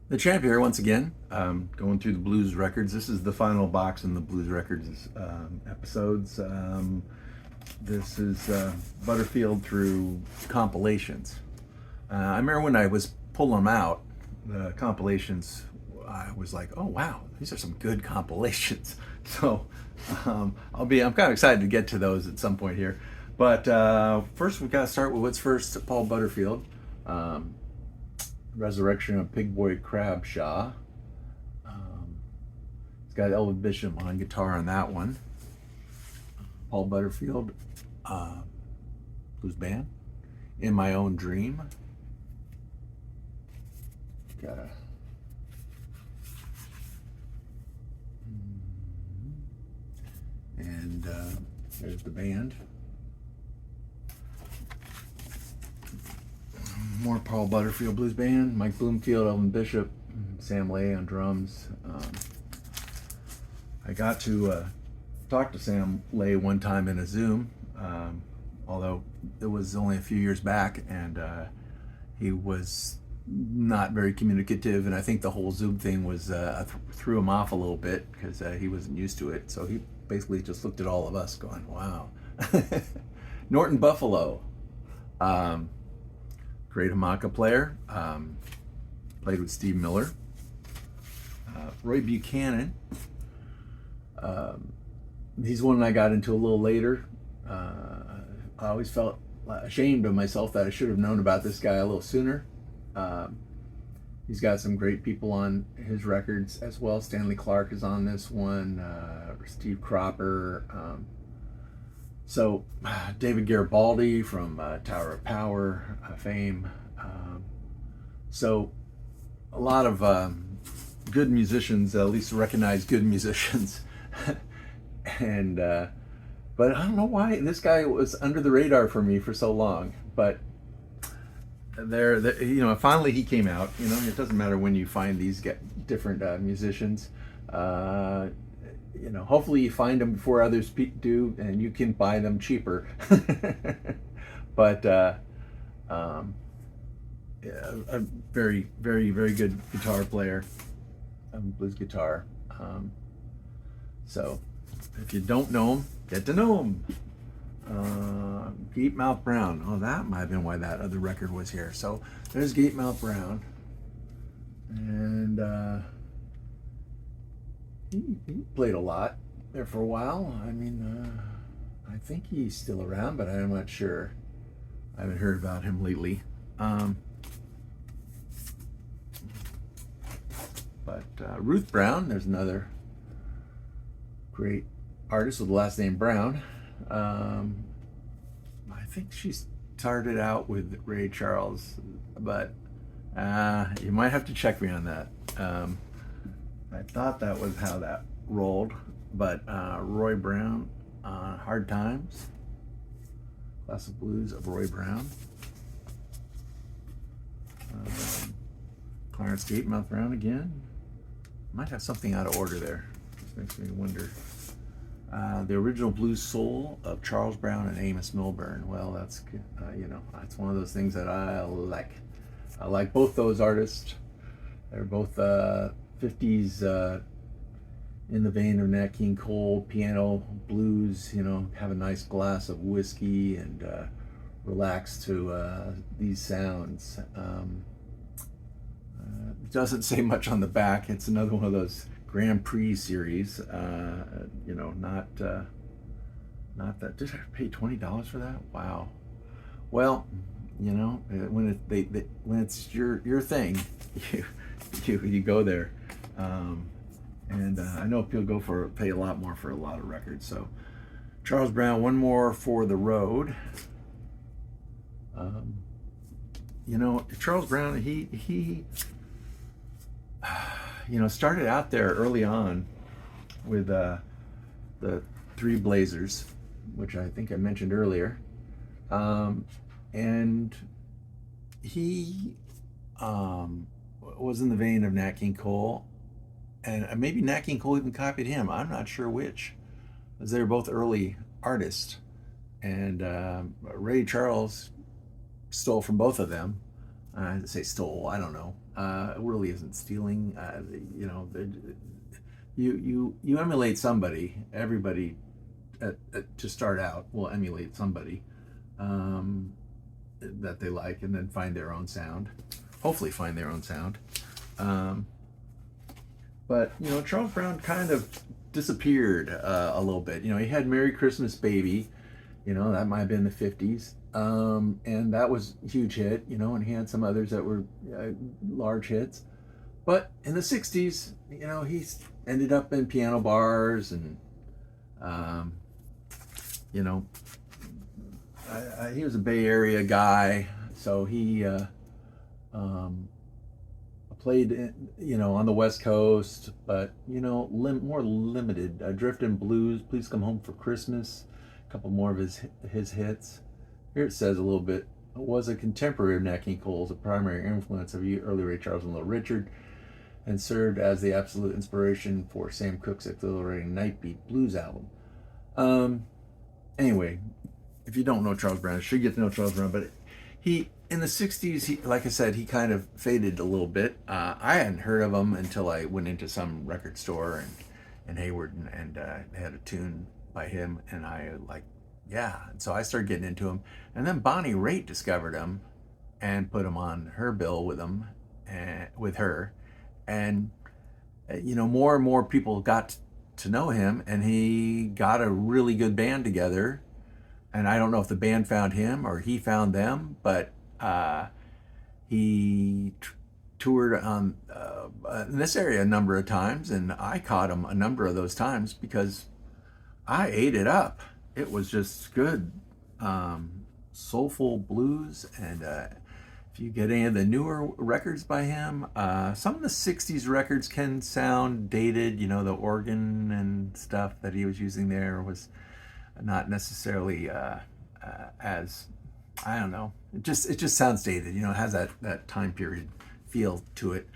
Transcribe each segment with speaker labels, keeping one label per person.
Speaker 1: The champ here once again, going through the blues records. This is the final box in the blues records episodes. This is Butterfield through compilations. I remember when I was pulling them out, the compilations. I was like, "Oh wow, these are some good compilations." So I'm kind of excited to get to those at some point here. But first, we got to start with what's first. Paul Butterfield. Um, Resurrection of Pig Boy Crabshaw. It's got Elvin Bishop on guitar on that one. Paul Butterfield, uh, blues band. In My Own Dream. Got a. And there's the band. More Paul Butterfield Blues Band. Mike Bloomfield, Elvin Bishop, Sam Lay on drums. I got to talk to Sam Lay one time in a Zoom, although it was only a few years back, and he was not very communicative, and I think the whole Zoom thing was threw him off a little bit because he wasn't used to it. So he basically just looked at all of us, going, "Wow." Norton Buffalo, great harmonica player, played with Steve Miller. Roy Buchanan. He's one I got into a little later. I always felt ashamed of myself that I should have known about this guy a little sooner. He's got some great people on his records as well. Stanley Clarke is on this one, Steve Cropper. David Garibaldi from Tower of Power fame. So a lot of good musicians, at least recognized good musicians. and But I don't know why this guy was under the radar for me for so long. But finally he came out. It doesn't matter when you find these different musicians. Hopefully you find them before others do, and you can buy them cheaper. But yeah, a very, very, very good guitar player, blues guitar. So if you don't know him, get to know him. Gatemouth Brown. Oh, that might have been why that other record was here. So there's Gatemouth Brown. And he played a lot there for a while. I mean, I think he's still around, but I'm not sure. I haven't heard about him lately. Ruth Brown, there's another great artist with the last name Brown. I think she started out with Ray Charles, but you might have to check me on that. I thought that was how that rolled, but Roy Brown, Hard Times, Classic Blues of Roy Brown. Clarence Gatemouth Brown again. Might have something out of order there. This makes me wonder. The original blues soul of Charles Brown and Amos Milburn. Well, that's that's one of those things that I like. I like both those artists. They're both 50s in the vein of Nat King Cole, piano, blues. Have a nice glass of whiskey and relax to these sounds. It doesn't say much on the back. It's another one of those Grand Prix series. Not that. Did I pay $20 for that? Wow. Well, when it's your thing, you go there, and I know people pay a lot more for a lot of records. So Charles Brown, one more for the road. Charles Brown, he started out there early on with the Three Blazers, which I think I mentioned earlier. And he was in the vein of Nat King Cole, and maybe Nat King Cole even copied him. I'm not sure which, as they were both early artists. And Ray Charles stole from both of them. I say stole. I don't know. It really isn't stealing. You know, you emulate somebody. Everybody to start out will emulate somebody um, that they like, and then find their own sound. Hopefully, find their own sound. Um, but you know, Charles Brown kind of disappeared a little bit. You know, he had "Merry Christmas, Baby." You know, that might have been the '50s, and that was a huge hit. You know, and he had some others that were large hits. But in the '60s, you know, he ended up in piano bars and, um, you know, he was a Bay Area guy, so he um, played, you know, on the West Coast, but you know, more limited. Drifting Blues, Please Come Home for Christmas, a couple more of his hits. Here it says a little bit. Was a contemporary of Nat King Cole's, a primary influence of early Ray Charles and Little Richard, and served as the absolute inspiration for Sam Cooke's exhilarating Nightbeat Blues album. Anyway, if you don't know Charles Brown, you should get to know Charles Brown, but he, in the 60s, he, like I said, he kind of faded a little bit. I hadn't heard of him until I went into some record store in Hayward and they had a tune by him, and I like, yeah. And so I started getting into him. And then Bonnie Raitt discovered him and put him on her bill with him, and with her. And you know, more and more people got to know him, and he got a really good band together. And I don't know if the band found him or he found them, but he toured on in this area a number of times, and I caught him a number of those times because I ate it up. It was just good, soulful blues. And if you get any of the newer records by him, some of the 60s records can sound dated. You know, the organ and stuff that he was using there was not necessarily as, I don't know, it just sounds dated. You know, it has that time period feel to it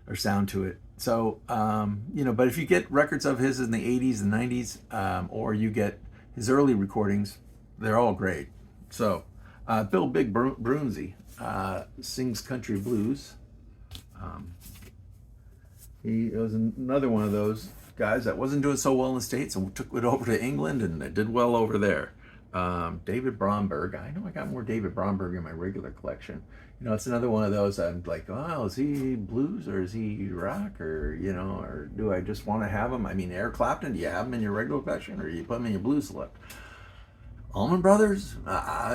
Speaker 1: or sound to it. So you know, but if you get records of his in the 80s and 90s, or you get his early recordings, they're all great. So Bill Big Broonzy sings country blues. He was another one of those guys that wasn't doing so well in the States and took it over to England, and it did well over there. David Bromberg. I know I got more David Bromberg in my regular collection. You know, it's another one of those I'm like, oh, is he blues or is he rock, or, you know, or do I just want to have him? I mean, Eric Clapton, do you have him in your regular collection, or do you put him in your blues select? Allman Brothers,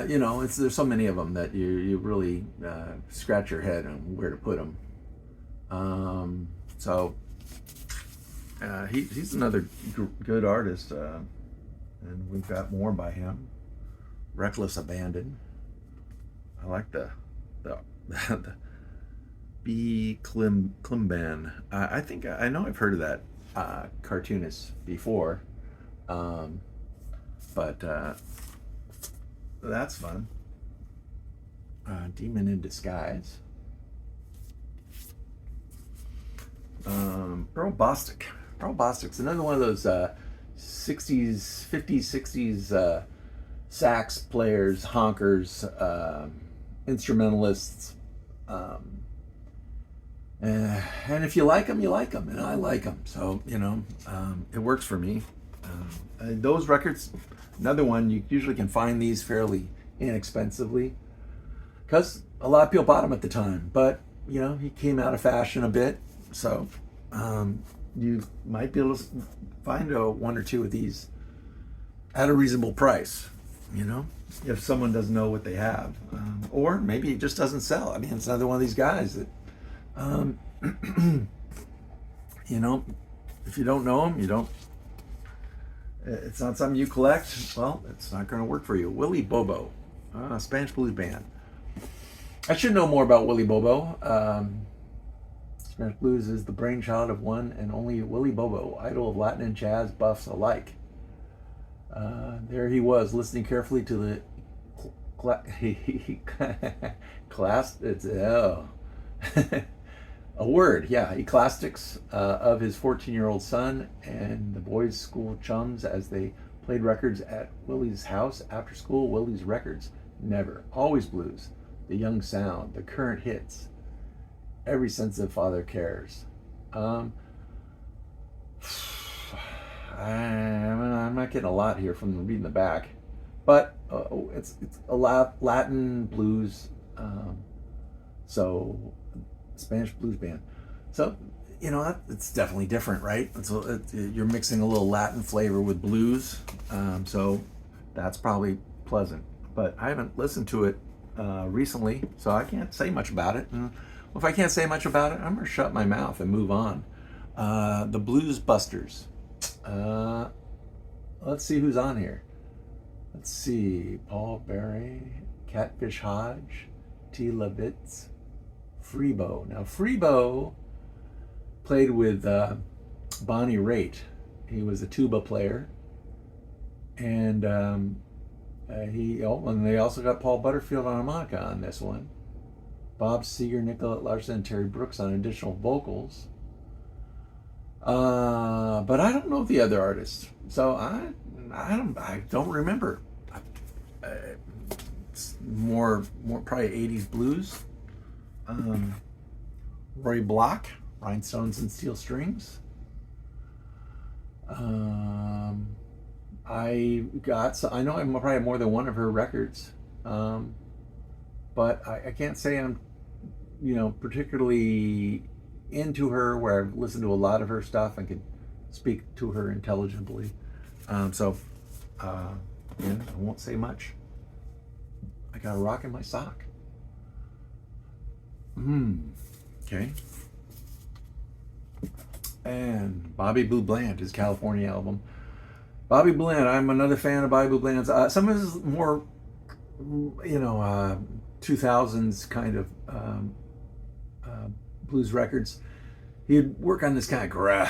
Speaker 1: you know, there's so many of them that you really scratch your head on where to put them. So he's another good artist, and we've got more by him. Reckless Abandon. I like the B. Klimban. I think I know I've heard of that cartoonist before, but that's fun. Demon in Disguise. Earl Bostick. Earl Bostick's another one of those 60s, 50s, 60s sax players, honkers, instrumentalists. And if you like them, you like them, and I like them. So, you know, it works for me. Those records, another one, you usually can find these fairly inexpensively because a lot of people bought them at the time. But, you know, he came out of fashion a bit. So you might be able to find one or two of these at a reasonable price, you know, if someone doesn't know what they have. Or maybe it just doesn't sell. I mean, it's another one of these guys that, you know, if you don't know them, you don't, it's not something you collect, well, it's not going to work for you. Willie Bobo, Spanish blues band. I should know more about Willie Bobo. Spanish blues is the brainchild of one and only Willie Bobo, idol of Latin and jazz buffs alike. There he was, listening carefully to the eclastics of his 14-year-old son and the boys' school chums as they played records at Willie's house after school. Willie's records, never, always blues. the young sound, the current hits, every sensitive father cares. I'm not getting a lot here from reading the back, but it's a Latin blues, so Spanish blues band. So it's definitely different, right? You're mixing a little Latin flavor with blues, so that's probably pleasant. But I haven't listened to it recently, so I can't say much about it. And if I can't say much about it, I'm gonna shut my mouth and move on. The Blues Busters. Let's see who's on here. Let's see. Paul Barry, Catfish Hodge, T. Levitz, Freebo. Now Freebo played with Bonnie Raitt. He was a tuba player, and and they also got Paul Butterfield on harmonica on this one. Bob Seger, Nicolette Larson, and Terry Brooks on additional vocals. But I don't know the other artists, so I don't remember. It's more probably 80s blues. Roy Block, Rhinestones and Steel Strings. I know I probably have more than one of her records, but I can't say I'm particularly into her, where I've listened to a lot of her stuff and can speak to her intelligibly. I won't say much. I got a rock in my sock. Okay. And Bobby Blue Bland, his California album. Bobby Bland, I'm another fan of Bobby Blue Bland's. Some of his more, 2000s kind of blues records. He'd work on this kind of growl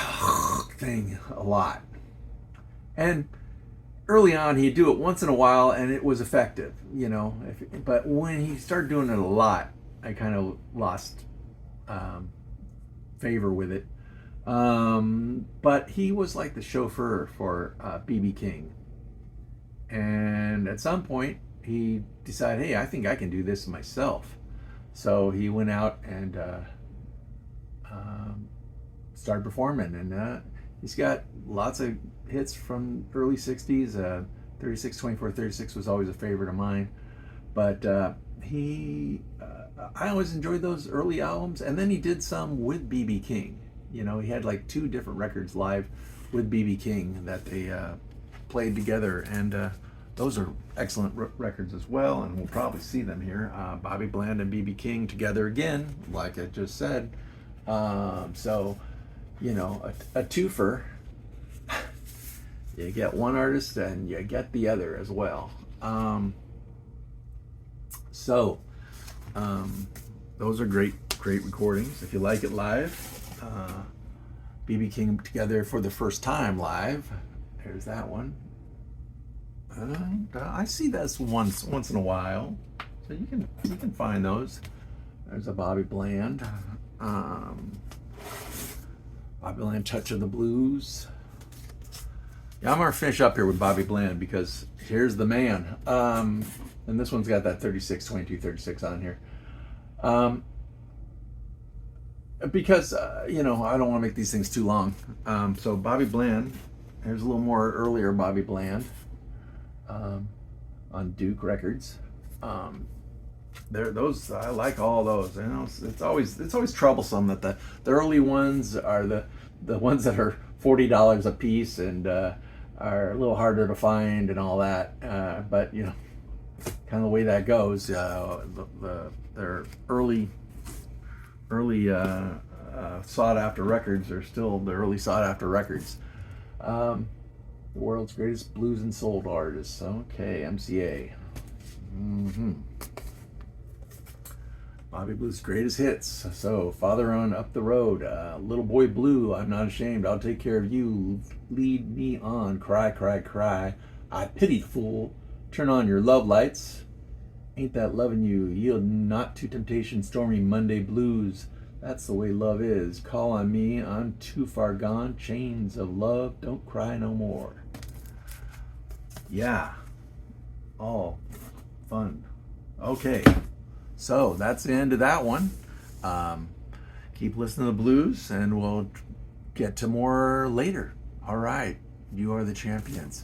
Speaker 1: thing a lot. And early on, he'd do it once in a while, and it was effective, But when he started doing it a lot, I kind of lost favor with it. But he was like the chauffeur for B.B. King. And at some point, he decided, hey, I think I can do this myself. So he went out and started performing. And he's got lots of hits from early 60s. 36, 24, 36 was always a favorite of mine. But I always enjoyed those early albums. And then he did some with B.B. King. He had like 2 different records live with B.B. King that they played together, and those are excellent records as well, and we'll probably see them here. Bobby Bland and B.B. King together again, like I just said. So, a twofer. You get one artist and you get the other as well. Those are great recordings. If you like it live, B.B. King together for the first time live. There's that one. I see this once in a while, so you can find those. There's a Bobby Bland. Bobby Bland, Touch of the Blues. Yeah, I'm gonna finish up here with Bobby Bland because here's the man. And this one's got that 36, 22, 36 on here. Because I don't want to make these things too long. So Bobby Bland, here's a little more earlier Bobby Bland on Duke Records. Those I like all those. It's always troublesome that the early ones are the ones that are $40 a piece and are a little harder to find and all that. But kind of the way that goes. Their early sought after records are still the early sought after records. The world's greatest blues and soul artists. Okay, MCA. Bobby Blues' greatest hits. So, Father on Up the Road, Little Boy Blue, I'm Not Ashamed, I'll Take Care of You, Lead Me On, Cry, Cry, Cry, I Pity the Fool, Turn On Your Love Lights, Ain't That Lovin' You, Yield Not to Temptation, Stormy Monday Blues, That's the Way Love Is, Call on Me, I'm Too Far Gone, Chains of Love, Don't Cry No More. Yeah, all fun. Okay, So that's the end of that one. Keep listening to the blues, and we'll get to more later. All right, you are the champions.